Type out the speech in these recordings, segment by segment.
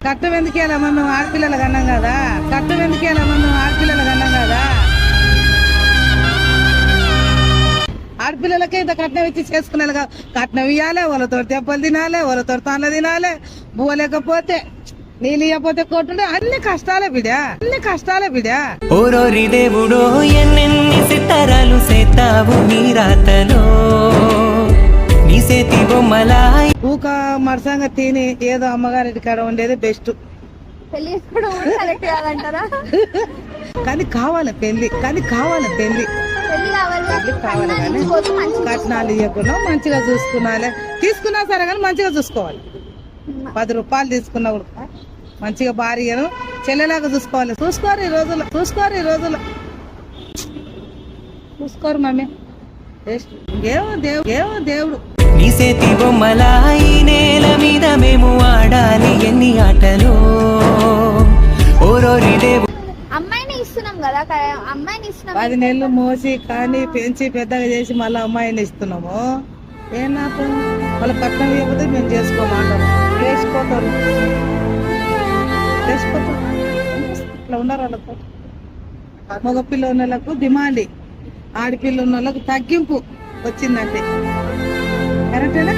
కట్టం ఎందుకు వెళ్ళామా మేము ఆడపిల్లలు కన్నాం కదా, కట్టం ఎందుకు వెళ్ళామా మేము ఆడపిల్లలు కన్నాం కదా. ఆడపిల్లలకే ఇంత కట్నం ఇచ్చి చేసుకునేది కాదు. కట్నం ఇవ్వాలి, వాళ్ళతో దెబ్బలు తినాలి, వాళ్ళతో తాను తినాలి, పోలేకపోతే నీళ్ళు ఇవ్వకపోతే కొట్టుండే. అన్ని కష్టాలే బిడ్డా, అన్ని కష్టాలే బిడ్డా. ఓరోరి దేవుడో ఎన్నెన్ని సితారాలు సేతావు నీ రాతలో, నీ సేతి బొమ్మలా ఊక మరసంగా తిని ఏదో అమ్మగారి కాడ ఉండేది బెస్ట్. పెళ్లి చేసుకోవడం కరెక్ట్ కాదంటారా? కానీ కావాలి పెళ్లి, కానీ కావాలి పెళ్లి, పెళ్లి కావాలి కావాలి కానీ కట్నాలు ఇవ్వకుండా మంచిగా చూసుకున్నాలే. తీసుకున్నా సరే కానీ మంచిగా చూసుకోవాలి. 10 రూపాయలు తీసుకున్నా కూడా మంచిగా భార్యను చెల్లెలాగా చూసుకోవాలి. చూసుకోరు ఈ రోజుల్లో, చూసుకోరు ఈ రోజుల్లో, చూసుకోరు మమ్మీ. ఏమో దేవుడు నీ సేతి బొమ్మలా ఈ నేల మీద మేము ఆడాలి ఎన్ని ఆటలు. ఓరోరి దేవుడు అమ్మాయిని ఇస్తున్నాం కదా, అమ్మాయిని ఇస్తున్నాం. 10 నెలలు మోసి కానీ పెంచి పెద్దగా చేసి మళ్ళీ అమ్మాయిని ఇస్తున్నాము. ఏం లాభం? వాళ్ళ కట్నం ఇవ్వకపోతే మేము చేసుకోమంటాము. వేసిపోతారు ఇట్లా ఉన్నారు వాళ్ళతో. మగపిల్ల ఉన్న వాళ్ళకు డిమాండ్, ఆడపిల్ల ఉన్న వాళ్ళకు తగ్గింపు వచ్చిందంటే కరెక్టేనా?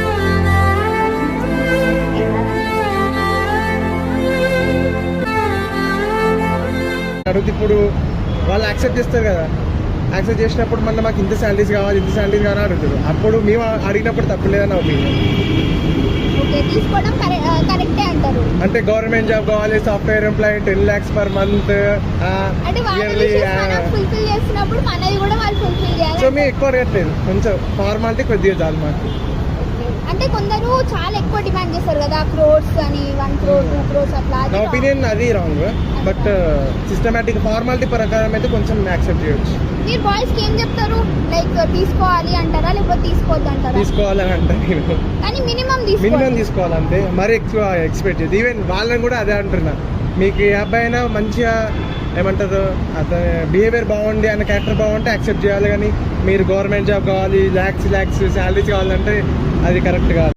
అడుగుతుంది ఇప్పుడు వాళ్ళు యాక్సెప్ట్ చేస్తారు కదా, యాక్సెప్ట్ చేసినప్పుడు మళ్ళీ మాకు ఇంత శాలరీస్ కావాలి, ఇంత శాలరీస్ కావాలి అడుగుతారు. అప్పుడు మేము అడిగినప్పుడు తప్పలేదని ఒపీనియన్. తీసుకోవడం కరెక్టే అంటారు. అంటే గవర్నమెంట్ జాబ్ కావాలి, software employee 10 lakhs per month yearly. Fulfil చేస్తున్నప్పుడు మనది కూడా వాళ్ళు ఫుల్ఫిల్ చేయాలి. సో మేము ఎక్కువ రేట్లేదు, కొంచెం ఫార్మాలిటీ కొద్దిగా చాలు మాకు. అంటే కొందరు చాలా ఎక్కువ డిమాండ్ చేస్తారు కదా, క్రోర్స్ అని 1 crore 2 crores అట్లా. నా ఒపీనియన్ అది రాంగ్. బట్ సిస్టమేటిక్ ఫార్మాలిటీ ప్రకారం అయితే కొంచెం యాక్సెప్ట్ చేయొచ్చు. మీరు బాయ్స్ కి ఏం చెప్తారు? లైక్ తీసుకోవాలి అంటారా లేకపోతే తీసుకోవద్దు అంటారా? తీసుకోవాలని అంటారు నేను, కానీ మినిమం తీసుకోవాలంటే మరి ఎక్కువ ఎక్స్పెక్ట్ చేయదు. ఈవెన్ వాళ్ళని కూడా అదే అంటున్నా, మీకు ఏ అబ్బాయి అయినా మంచిగా ఏమంటారు అతని బిహేవియర్ బాగుండి ఆయన క్యారెక్టర్ బాగుంటే యాక్సెప్ట్ చేయాలి. కానీ మీరు గవర్నమెంట్ జాబ్ కావాలి, ల్యాక్స్ శాలరీస్ కావాలంటే అది కరెక్ట్ కాదు.